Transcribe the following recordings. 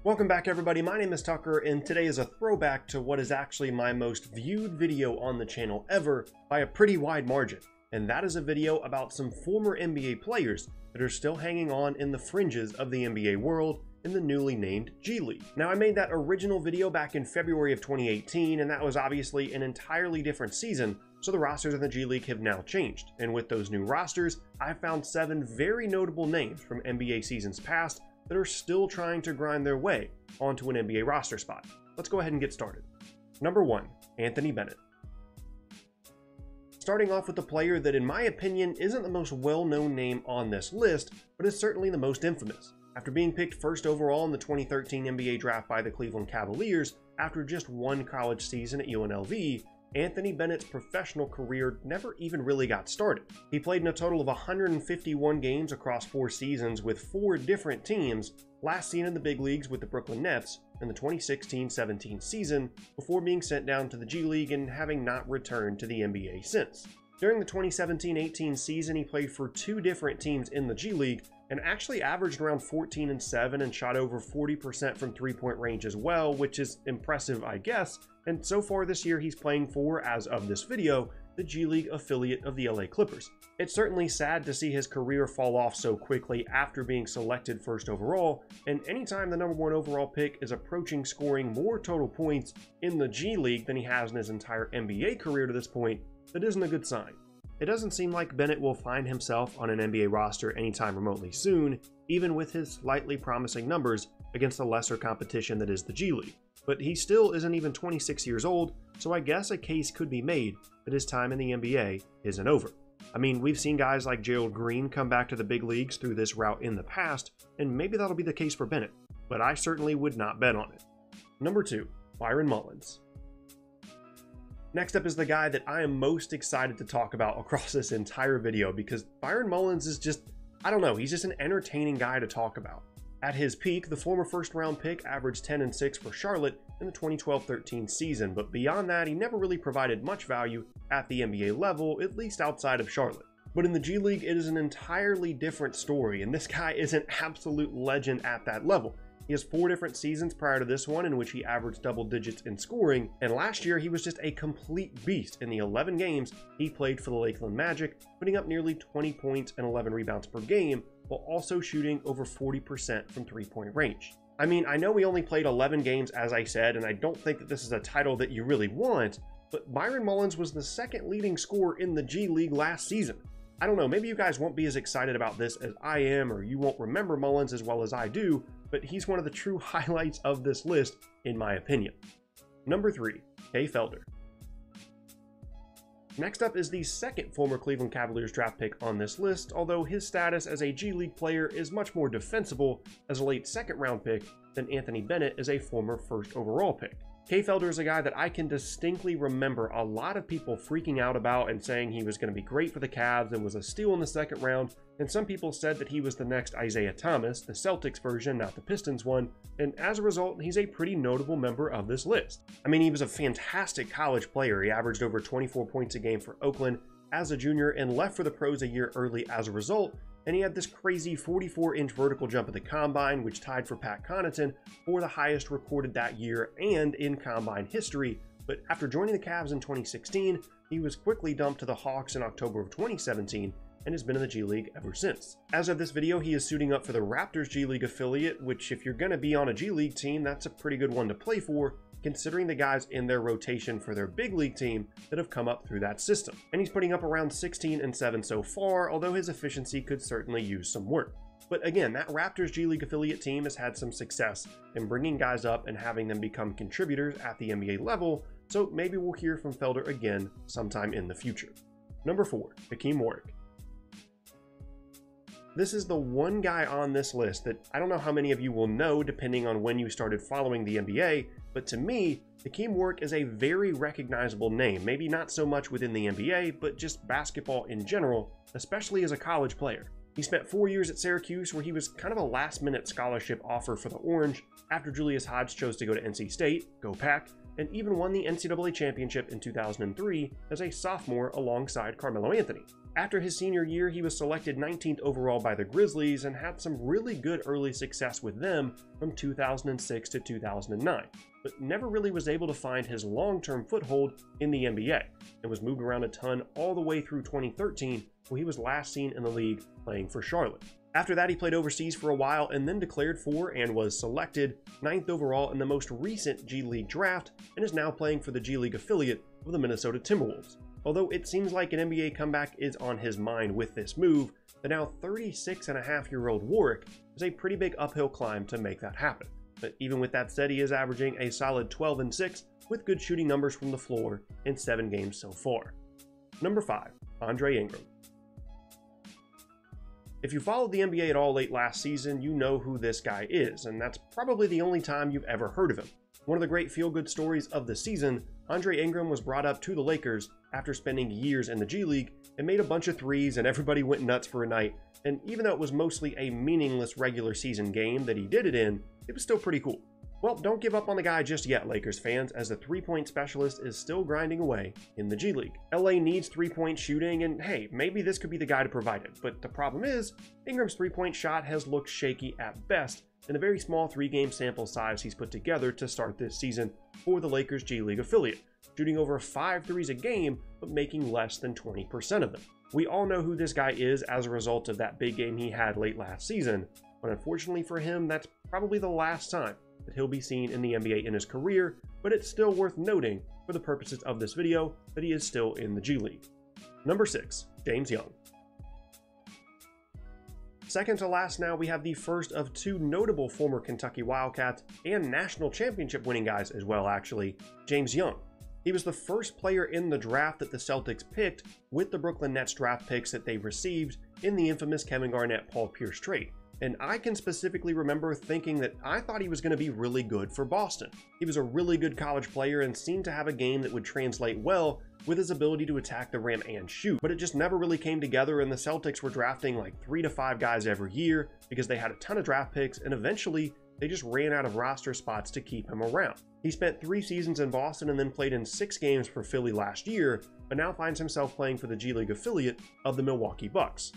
Welcome back everybody, my name is Tucker and today is a throwback to what is actually my most viewed video on the channel ever by a pretty wide margin. And that is a video about some former NBA players that are still hanging on in the fringes of the NBA world in the newly named G League. Now I made that original video back in February of 2018 and that was obviously an entirely different season, so the rosters in the G League have now changed. And with those new rosters, I found 7 very notable names from NBA seasons past that are still trying to grind their way onto an NBA roster spot. Let's go ahead and get started. Number 1, Anthony Bennett. Starting off with the player that in my opinion isn't the most well-known name on this list, but is certainly the most infamous. After being picked first overall in the 2013 NBA draft by the Cleveland Cavaliers, after just one college season at UNLV, Anthony Bennett's professional career never even really got started. He played in a total of 151 games across 4 seasons with 4 different teams, last seen in the big leagues with the Brooklyn Nets in the 2016-17 season, before being sent down to the G League and having not returned to the NBA since. During the 2017-18 season, he played for 2 different teams in the G League and actually averaged around 14-7 and shot over 40% from three-point range as well, which is impressive, I guess. And so far this year, he's playing for, as of this video, the G League affiliate of the LA Clippers. It's certainly sad to see his career fall off so quickly after being selected first overall, and anytime the number 1 overall pick is approaching scoring more total points in the G League than he has in his entire NBA career to this point, that isn't a good sign. It doesn't seem like Bennett will find himself on an NBA roster anytime remotely soon, even with his slightly promising numbers against the lesser competition that is the G League. But he still isn't even 26 years old, so I guess a case could be made that his time in the NBA isn't over. I mean, we've seen guys like Gerald Green come back to the big leagues through this route in the past, and maybe that'll be the case for Bennett, but I certainly would not bet on it. Number 2, Byron Mullens. Next up is the guy that I am most excited to talk about across this entire video because Byron Mullens is just, I don't know, he's just an entertaining guy to talk about. At his peak, the former first-round pick averaged 10-6 for Charlotte in the 2012-13 season, but beyond that, he never really provided much value at the NBA level, at least outside of Charlotte. But in the G League, it is an entirely different story, and this guy is an absolute legend at that level. He has 4 different seasons prior to this one in which he averaged double digits in scoring, and last year he was just a complete beast in the 11 games he played for the Lakeland Magic, putting up nearly 20 points and 11 rebounds per game, while also shooting over 40% from three-point range. I mean, I know we only played 11 games as I said, and I don't think that this is a title that you really want, but Byron Mullens was the 2nd leading scorer in the G League last season. I don't know, maybe you guys won't be as excited about this as I am, or you won't remember Mullens as well as I do, but he's one of the true highlights of this list, in my opinion. Number 3, Felder. Next up is the 2nd former Cleveland Cavaliers draft pick on this list, although his status as a G League player is much more defensible as a late 2nd round pick than Anthony Bennett as a former 1st overall pick. Felder is a guy that I can distinctly remember a lot of people freaking out about and saying he was going to be great for the Cavs and was a steal in the 2nd round, and some people said that he was the next Isaiah Thomas, the Celtics version, not the Pistons one, and as a result, he's a pretty notable member of this list. I mean, he was a fantastic college player. He averaged over 24 points a game for Oakland as a junior and left for the pros a year early as a result, and he had this crazy 44-inch vertical jump at the Combine, which tied for Pat Connaughton for the highest recorded that year and in Combine history. But after joining the Cavs in 2016, he was quickly dumped to the Hawks in October of 2017 and has been in the G League ever since. As of this video, he is suiting up for the Raptors G League affiliate, which if you're going to be on a G League team, that's a pretty good one to play for, considering the guys in their rotation for their big league team that have come up through that system. And he's putting up around 16-7 so far, although his efficiency could certainly use some work. But again, that Raptors G League affiliate team has had some success in bringing guys up and having them become contributors at the NBA level, so maybe we'll hear from Felder again sometime in the future. Number 4, Hakim Warrick. This is the one guy on this list that I don't know how many of you will know depending on when you started following the NBA, but to me, Hakim Warrick is a very recognizable name, maybe not so much within the NBA, but just basketball in general, especially as a college player. He spent 4 years at Syracuse where he was kind of a last-minute scholarship offer for the Orange after Julius Hodge chose to go to NC State, go Pack, and even won the NCAA championship in 2003 as a sophomore alongside Carmelo Anthony. After his senior year, he was selected 19th overall by the Grizzlies and had some really good early success with them from 2006 to 2009, but never really was able to find his long-term foothold in the NBA, and was moved around a ton all the way through 2013, where he was last seen in the league playing for Charlotte. After that, he played overseas for a while and then declared for and was selected 9th overall in the most recent G League draft, and is now playing for the G League affiliate of the Minnesota Timberwolves. Although it seems like an NBA comeback is on his mind with this move, the now 36.5-year-old Warrick is a pretty big uphill climb to make that happen. But even with that said, he is averaging a solid 12-6 with good shooting numbers from the floor in 7 games so far. Number 5, Andre Ingram. If you followed the NBA at all late last season, you know who this guy is, and that's probably the only time you've ever heard of him. One of the great feel-good stories of the season, Andre Ingram was brought up to the Lakers after spending years in the G League and made a bunch of threes, and everybody went nuts for a night. And even though it was mostly a meaningless regular season game that he did it in, it was still pretty cool. Well, don't give up on the guy just yet, Lakers fans, as the three-point specialist is still grinding away in the G League. LA needs three-point shooting, and hey, maybe this could be the guy to provide it. But the problem is, Ingram's three-point shot has looked shaky at best in the very small 3-game sample size he's put together to start this season for the Lakers G League affiliate, shooting over 5 threes a game, but making less than 20% of them. We all know who this guy is as a result of that big game he had late last season, but unfortunately for him, that's probably the last time that he'll be seen in the NBA in his career, but it's still worth noting for the purposes of this video that he is still in the G League. Number 6, James Young. Second to last now, we have the first of 2 notable former Kentucky Wildcats and national championship winning guys as well, actually, James Young. He was the first player in the draft that the Celtics picked with the Brooklyn Nets draft picks that they received in the infamous Kevin Garnett-Paul Pierce trade. And I can specifically remember thinking that I thought he was going to be really good for Boston. He was a really good college player and seemed to have a game that would translate well with his ability to attack the rim and shoot. But it just never really came together, and the Celtics were drafting like 3 to 5 guys every year because they had a ton of draft picks, and eventually they just ran out of roster spots to keep him around. He spent 3 seasons in Boston and then played in 6 games for Philly last year, but now finds himself playing for the G League affiliate of the Milwaukee Bucks.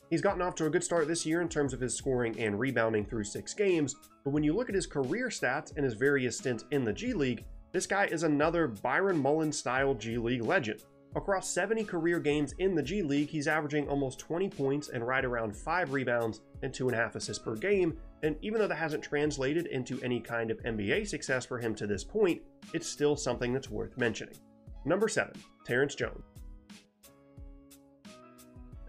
He's gotten off to a good start this year in terms of his scoring and rebounding through 6 games, but when you look at his career stats and his various stints in the G League, this guy is another Byron Mullens style G League legend. Across 70 career games in the G League, he's averaging almost 20 points and right around 5 rebounds and 2.5 assists per game, and even though that hasn't translated into any kind of NBA success for him to this point, it's still something that's worth mentioning. Number 7, Terrence Jones.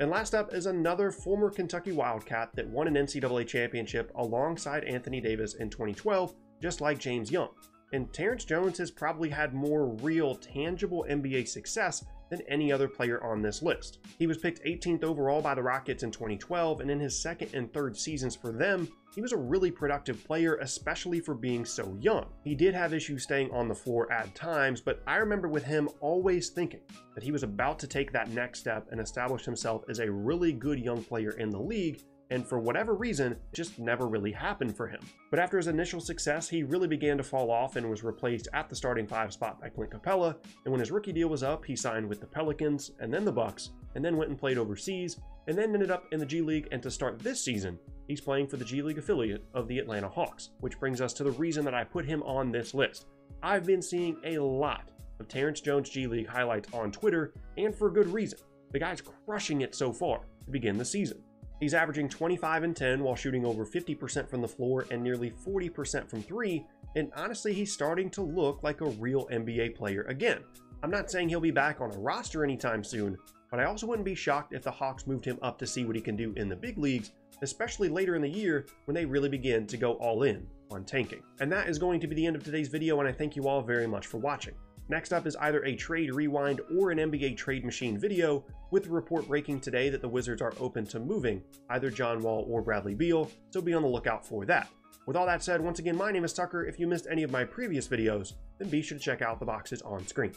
And last up is another former Kentucky Wildcat that won an NCAA championship alongside Anthony Davis in 2012, just like James Young. And Terrence Jones has probably had more real, tangible NBA success than any other player on this list. He was picked 18th overall by the Rockets in 2012, and in his second and third seasons for them, he was a really productive player, especially for being so young. He did have issues staying on the floor at times, but I remember with him always thinking that he was about to take that next step and establish himself as a really good young player in the league, and for whatever reason, it just never really happened for him. But after his initial success, he really began to fall off and was replaced at the starting 5 spot by Clint Capella, and when his rookie deal was up, he signed with the Pelicans, and then the Bucks, and then went and played overseas, and then ended up in the G League, and to start this season, he's playing for the G League affiliate of the Atlanta Hawks, which brings us to the reason that I put him on this list. I've been seeing a lot of Terrence Jones G League highlights on Twitter, and for good reason. The guy's crushing it so far to begin the season. He's averaging 25 and 10 while shooting over 50% from the floor and nearly 40% from 3, and honestly, he's starting to look like a real NBA player again. I'm not saying he'll be back on a roster anytime soon, but I also wouldn't be shocked if the Hawks moved him up to see what he can do in the big leagues, especially later in the year when they really begin to go all in on tanking. And that is going to be the end of today's video, and I thank you all very much for watching. Next up is either a trade rewind or an NBA trade machine video, with a report breaking today that the Wizards are open to moving either John Wall or Bradley Beal, so be on the lookout for that. With all that said, once again, my name is Tucker. If you missed any of my previous videos, then be sure to check out the boxes on screen.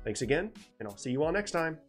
Thanks again, and I'll see you all next time.